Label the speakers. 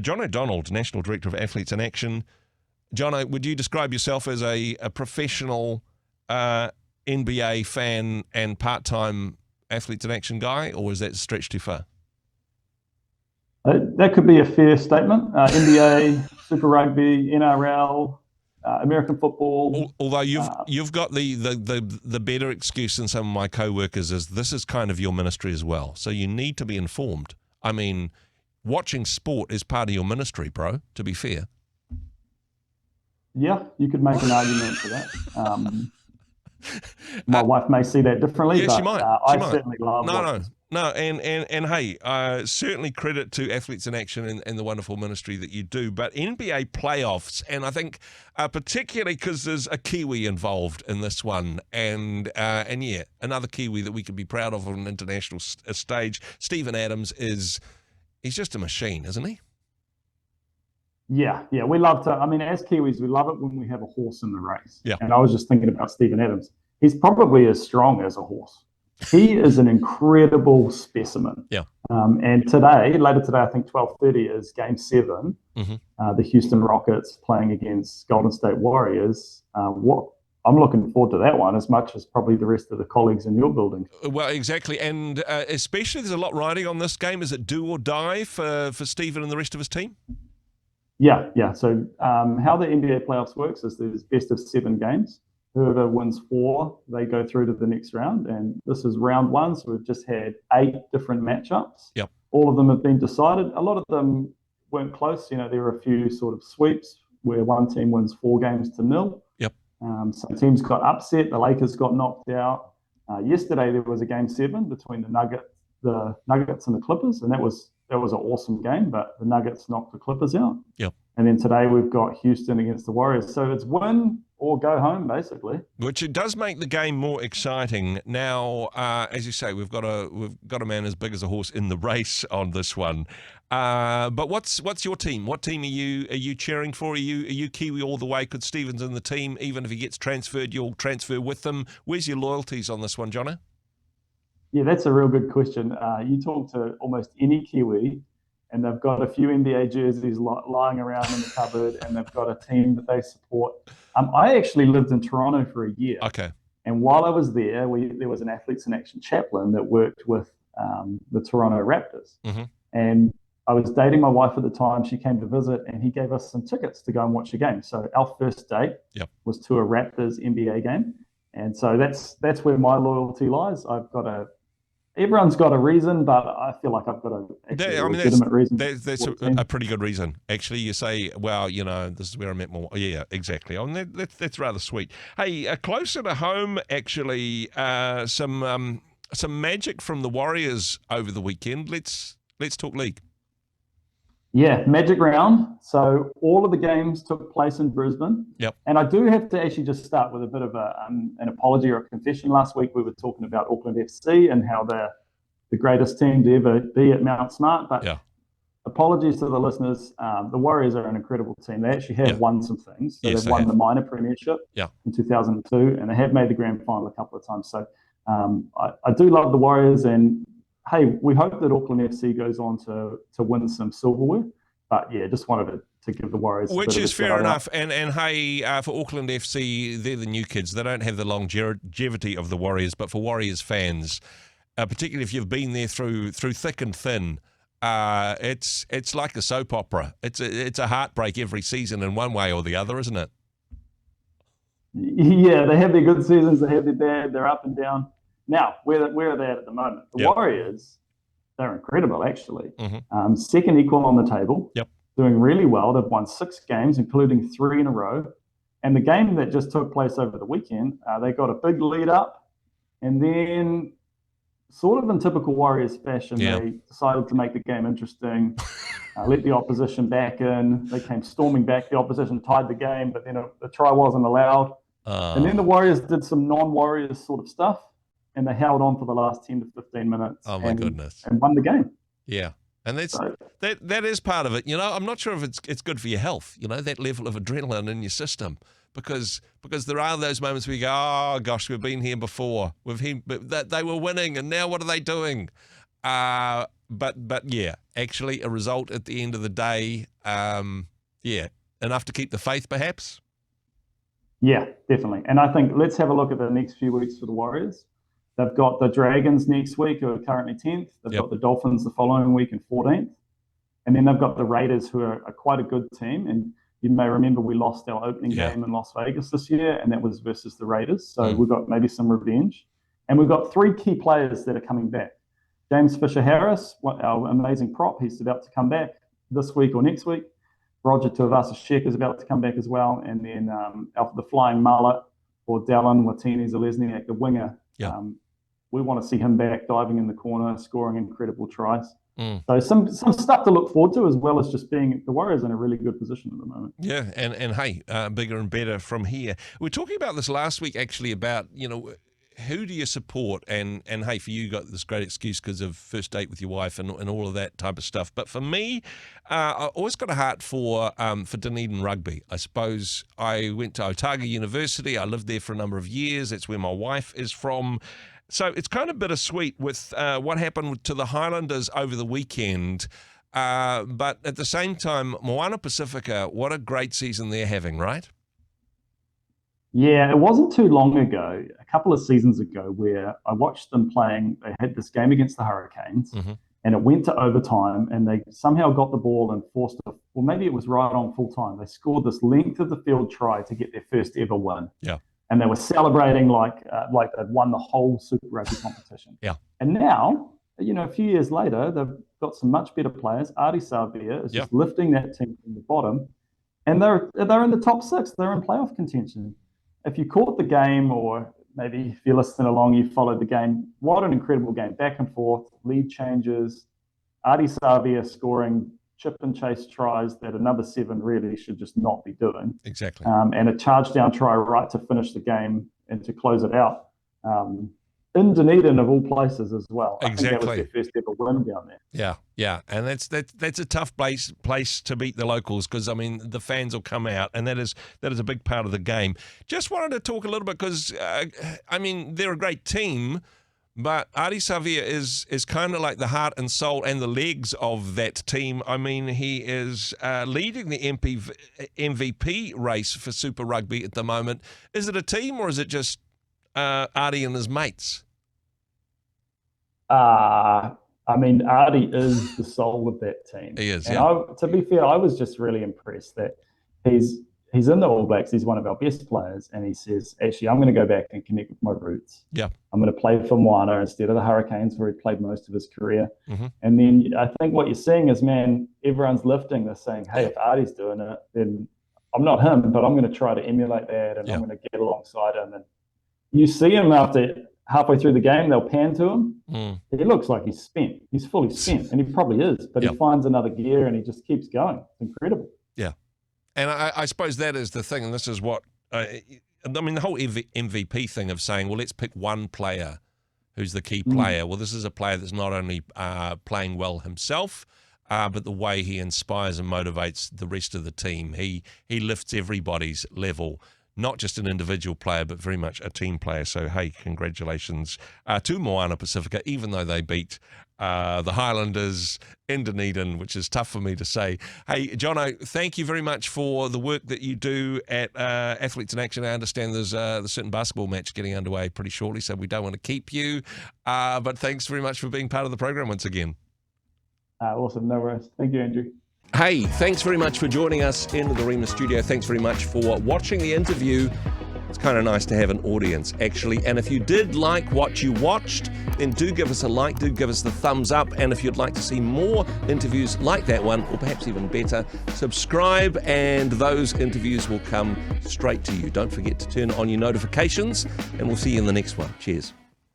Speaker 1: John O'Donnell, National Director of Athletes in Action. John, would you describe yourself as a professional NBA fan and part-time Athletes in Action guy, or is that stretched too far?
Speaker 2: That could be a fair statement. NBA, Super Rugby, NRL, American football.
Speaker 1: Although you've got the better excuse than some of my co-workers is this is kind of your ministry as well. So you need to be informed. I mean, watching sport is part of your ministry, bro, to be fair.
Speaker 2: Yeah, you could make an argument for that. My wife may see that differently, but
Speaker 1: she might.
Speaker 2: I certainly love
Speaker 1: No, and hey, certainly credit to Athletes in Action and the wonderful ministry that you do. But NBA playoffs, and I think particularly because there's a Kiwi involved in this one, and yeah, another Kiwi that we could be proud of on an international stage. Steven Adams he's just a machine, isn't he?
Speaker 2: Yeah, we love to. I mean, as Kiwis, we love it when we have a horse in the race.
Speaker 1: Yeah.
Speaker 2: And I was just thinking about Steven Adams. He's probably as strong as a horse. He is an incredible specimen.
Speaker 1: Yeah.
Speaker 2: And later today, I think 12:30 is Game 7.
Speaker 1: Mm-hmm.
Speaker 2: The Houston Rockets playing against Golden State Warriors. I'm looking forward to that one as much as probably the rest of the colleagues in your building.
Speaker 1: Well, exactly, and especially there's a lot riding on this game. Is it do or die for Steven and the rest of his team?
Speaker 2: Yeah. So how the NBA playoffs works is there's best of 7 games. Whoever wins 4, they go through to the next round. And this is round 1, so we've just had 8 different matchups.
Speaker 1: Yep.
Speaker 2: All of them have been decided. A lot of them weren't close. There were a few sort of sweeps where one team wins 4 games to 0.
Speaker 1: Yep.
Speaker 2: Some teams got upset. The Lakers got knocked out. Yesterday there was a Game 7 between the Nuggets and the Clippers, and that was an awesome game, but the Nuggets knocked the Clippers out.
Speaker 1: Yep.
Speaker 2: And then today we've got Houston against the Warriors. So it's win or go home, basically.
Speaker 1: Which it does make the game more exciting. Now, as you say, we've got a man as big as a horse in the race on this one. But what's your team? What team are you cheering for? Are you Kiwi all the way? Could Steven's in the team? Even if he gets transferred, you'll transfer with them. Where's your loyalties on this one, Jono?
Speaker 2: Yeah, that's a real good question. You talk to almost any Kiwi, and they've got a few NBA jerseys lying around in the cupboard, and they've got a team that they support. I actually lived in Toronto for a year.
Speaker 1: Okay.
Speaker 2: And while I was there, there was an Athletes in Action chaplain that worked with the Toronto Raptors.
Speaker 1: Mm-hmm.
Speaker 2: And I was dating my wife at the time. She came to visit, and he gave us some tickets to go and watch a game. So our first date was to a Raptors NBA game. And so that's where my loyalty lies. Everyone's got a reason, but I feel like I've got a legitimate reason.
Speaker 1: That's a pretty good reason. Actually, you say, well, this is where I met more. Yeah, exactly. That's rather sweet. Hey, closer to home, actually, some magic from the Warriors over the weekend. Let's talk league.
Speaker 2: Yeah, Magic Round. So all of the games took place in Brisbane.
Speaker 1: Yep.
Speaker 2: And I do have to actually just start with a bit of an apology or a confession. Last week we were talking about Auckland FC and how they're the greatest team to ever be at Mount Smart. But apologies to the listeners. The Warriors are an incredible team. They actually have won some things. So they've won the minor premiership in 2002, and they have made the grand final a couple of times. So I do love the Warriors, and hey, we hope that Auckland FC goes on to win some silverware. But yeah, just wanted to give the Warriors
Speaker 1: which is fair enough. And hey, for Auckland FC, they're the new kids. They don't have the longevity of the Warriors, but for Warriors fans, particularly if you've been there through thick and thin, it's like a soap opera. It's a heartbreak every season in one way or the other, isn't it?
Speaker 2: Yeah, they have their good seasons, they have their bad, they're up and down. Now, where are they at the moment? The Warriors, they're incredible, actually.
Speaker 1: Mm-hmm.
Speaker 2: Second equal on the table.
Speaker 1: Yep.
Speaker 2: Doing really well. They've won 6 games, including 3 in a row. And the game that just took place over the weekend, they got a big lead up. And then, sort of in typical Warriors fashion, they decided to make the game interesting, let the opposition back in. They came storming back. The opposition tied the game, but then the try wasn't allowed. And then the Warriors did some non-Warriors sort of stuff. And they held on for the last 10 to 15 minutes.
Speaker 1: Oh, my goodness.
Speaker 2: And won the game.
Speaker 1: Yeah. And that is part of it. I'm not sure if it's good for your health, that level of adrenaline in your system. Because there are those moments where you go, oh, gosh, we've been here before. They were winning, and now what are they doing? yeah, actually a result at the end of the day. Yeah, enough to keep the faith, perhaps.
Speaker 2: Yeah, definitely. And I think let's have a look at the next few weeks for the Warriors. They've got the Dragons next week, who are currently 10th. They've got the Dolphins the following week in 14th. And then they've got the Raiders, who are quite a good team. And you may remember we lost our opening game in Las Vegas this year, and that was versus the Raiders. So we've got maybe some revenge. And we've got 3 key players that are coming back. James Fisher-Harris, our amazing prop, he's about to come back this week or next week. Roger Tuivasa-Sheck is about to come back as well. And then the Flying Mullet, or Dallin Watene-Zelezniak, the winger. We want to see him back diving in the corner, scoring incredible tries. So some stuff to look forward to, as well as just being the Warriors in a really good position at the moment.
Speaker 1: Yeah, and hey, bigger and better from here. We were talking about this last week, actually, about, who do you support? And hey, for you got this great excuse because of first date with your wife and all of that type of stuff. But for me, I always got a heart for Dunedin rugby. I suppose I went to Otago University. I lived there for a number of years. That's where my wife is from. So it's kind of bittersweet with what happened to the Highlanders over the weekend. But at the same time, Moana Pacifica, what a great season they're having, right?
Speaker 2: Yeah, it wasn't too long ago, a couple of seasons ago, where I watched them playing. They had this game against the Hurricanes, and it went to overtime, and they somehow got the ball and forced it. Well, maybe it was right on full time. They scored this length of the field try to get their first ever win.
Speaker 1: Yeah.
Speaker 2: And they were celebrating like they'd won the whole Super Rugby competition.
Speaker 1: Yeah.
Speaker 2: And now, a few years later, they've got some much better players. Artie Savia is just lifting that team from the bottom, and they're in the top 6. They're in playoff contention. If you caught the game, or maybe if you're listening along, you followed the game, what an incredible game. Back and forth, lead changes, Artie Savia scoring chip and chase tries that a number 7 really should just not be doing.
Speaker 1: Exactly.
Speaker 2: And a charge down try right to finish the game and to close it out. In Dunedin, of all places, as well.
Speaker 1: Exactly.
Speaker 2: I think that was their first ever win down there.
Speaker 1: Yeah, and that's a tough place to beat the locals, because the fans will come out, and that is a big part of the game. Just wanted to talk a little bit because they're a great team, but Artie Savia is kind of like the heart and soul and the legs of that team. He is leading the MVP race for Super Rugby at the moment. Is it a team, or is it just Artie and his mates?
Speaker 2: Artie is the soul of that team.
Speaker 1: He is,
Speaker 2: and to be fair, I was just really impressed that he's in the All Blacks. He's one of our best players, and he says, actually, I'm going to go back and connect with my roots.
Speaker 1: Yeah,
Speaker 2: I'm going to play for Moana instead of the Hurricanes, where he played most of his career. And then I think what you're seeing is, man, everyone's lifting. They're saying, hey, if Artie's doing it, then I'm not him, but I'm going to try to emulate that, and I'm going to get alongside him. And you see him after halfway through the game, they'll pan to him. He looks like he's spent. He's fully spent, and he probably is, but he finds another gear and he just keeps going. It's incredible.
Speaker 1: Yeah. And I suppose that is the thing, and this is what, the whole MVP thing of saying, well, let's pick one player who's the key player. Well, this is a player that's not only playing well himself, but the way he inspires and motivates the rest of the team. He lifts everybody's level. Not just an individual player, but very much a team player. So, hey, congratulations to Moana Pacifica, even though they beat the Highlanders in Dunedin, which is tough for me to say. Hey, Jono, thank you very much for the work that you do at Athletes in Action. I understand there's the certain basketball match getting underway pretty shortly, so we don't want to keep you. But thanks very much for being part of the program once again.
Speaker 2: Awesome. No worries. Thank you, Andrew.
Speaker 1: Hey, thanks very much for joining us in the Rhema studio. Thanks very much for watching the interview. It's kind of nice to have an audience, actually. And if you did like what you watched, then do give us a like, do give us the thumbs up. And if you'd like to see more interviews like that one, or perhaps even better, subscribe and those interviews will come straight to you. Don't forget to turn on your notifications, and we'll see you in the next one. Cheers.